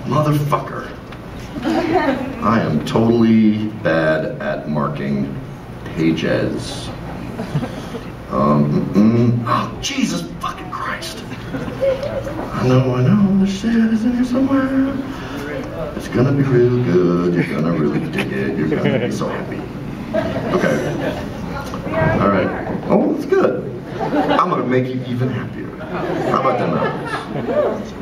Motherfucker. I am totally bad at marking pages. Oh, Jesus fucking Christ. I know, the shit is in here somewhere. It's gonna be real good, you're gonna really dig it, you're gonna be so happy. Okay. Alright. Oh, that's good. I'm gonna make you even happier. How about them apples?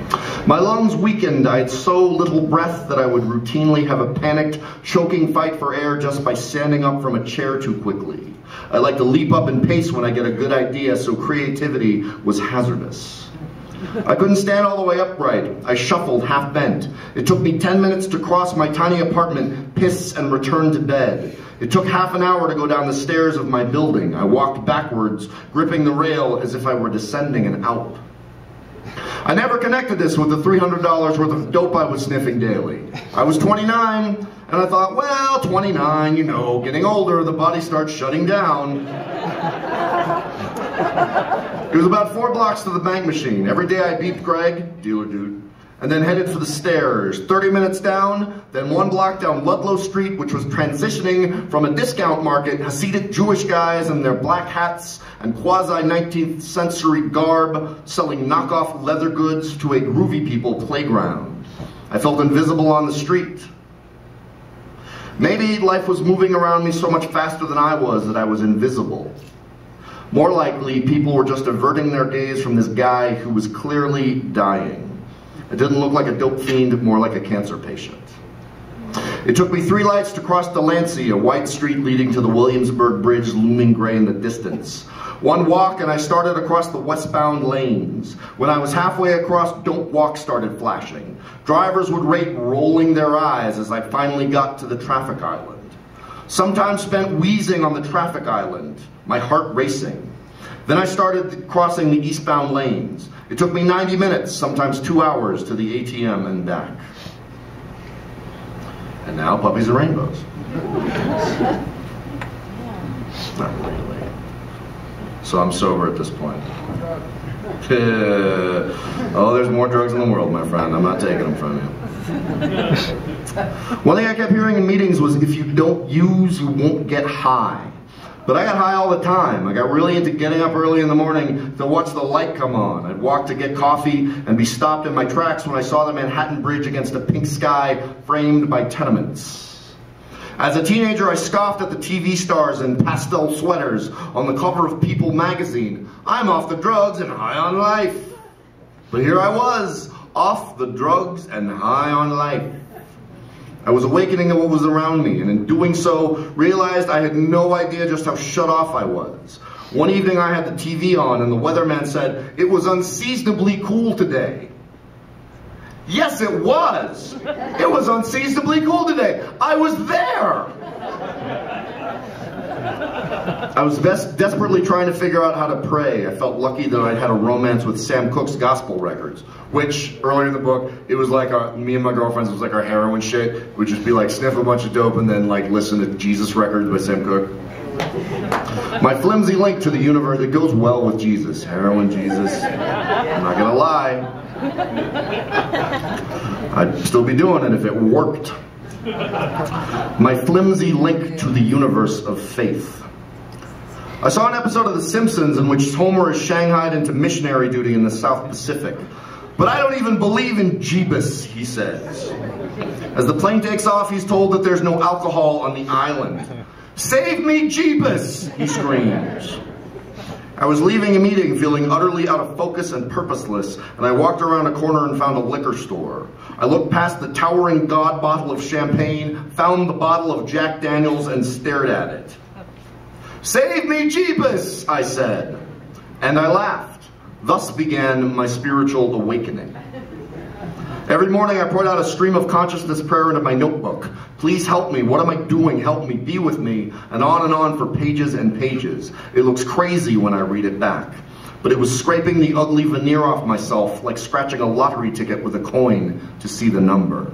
My lungs weakened. I had so little breath that I would routinely have a panicked, choking fight for air just by standing up from a chair too quickly. I like to leap up and pace when I get a good idea, so creativity was hazardous. I couldn't stand all the way upright. I shuffled, half bent. It took me 10 minutes to cross my tiny apartment, piss, and return to bed. It took half an hour to go down the stairs of my building. I walked backwards, gripping the rail as if I were descending an Alp. I never connected this with the $300 worth of dope I was sniffing daily. I was 29, and I thought, well, 29, you know, getting older, the body starts shutting down. It was about 4 blocks to the bank machine. Every day I beeped Greg, dealer dude, and then headed for the stairs. 30 minutes down, then 1 block down Ludlow Street, which was transitioning from a discount market, Hasidic Jewish guys in their black hats and quasi-19th century garb selling knockoff leather goods to a groovy people playground. I felt invisible on the street. Maybe life was moving around me so much faster than I was that I was invisible. More likely, people were just averting their gaze from this guy who was clearly dying. It didn't look like a dope fiend, more like a cancer patient. It took me 3 lights to cross Delancey, a white street leading to the Williamsburg Bridge looming gray in the distance. 1 walk and I started across the westbound lanes. When I was halfway across, Don't Walk started flashing. Drivers would rate rolling their eyes as I finally got to the traffic island. Some time spent wheezing on the traffic island, my heart racing. Then I started crossing the eastbound lanes. It took me 90 minutes, sometimes 2 hours, to the ATM and back. And now, puppies and rainbows. Not really. So I'm sober at this point. Oh, there's more drugs in the world, my friend. I'm not taking them from you. One thing I kept hearing in meetings was, if you don't use, you won't get high. But I got high all the time. I got really into getting up early in the morning to watch the light come on. I'd walk to get coffee and be stopped in my tracks when I saw the Manhattan Bridge against a pink sky framed by tenements. As a teenager, I scoffed at the TV stars in pastel sweaters on the cover of People magazine. I'm off the drugs and high on life. But here I was, off the drugs and high on life. I was awakening to what was around me, and in doing so, realized I had no idea just how shut off I was. One evening I had the TV on, and the weatherman said, "It was unseasonably cool today." Yes, it was! It was unseasonably cool today! I was there! I was desperately trying to figure out how to pray. I felt lucky that I'd had a romance with Sam Cooke's gospel records, which, earlier in the book, it was like me and my girlfriends, it was like our heroin shit. It would just be like sniff a bunch of dope and then like listen to Jesus records by Sam Cooke. My flimsy link to the universe, it goes well with Jesus. Heroin, Jesus. I'm not gonna lie. I'd still be doing it if it worked. My flimsy link to the universe of faith. I saw an episode of The Simpsons in which Homer is shanghaied into missionary duty in the South Pacific. But I don't even believe in Jeebus, he says. As the plane takes off, he's told that there's no alcohol on the island. Save me, Jeebus, he screams. I was leaving a meeting feeling utterly out of focus and purposeless, and I walked around a corner and found a liquor store. I looked past the towering God bottle of champagne, found the bottle of Jack Daniels, and stared at it. Save me, Jeebus, I said. And I laughed. Thus began my spiritual awakening. Every morning I poured out a stream of consciousness prayer into my notebook. Please help me. What am I doing? Help me. Be with me. And on for pages and pages. It looks crazy when I read it back. But it was scraping the ugly veneer off myself like scratching a lottery ticket with a coin to see the number.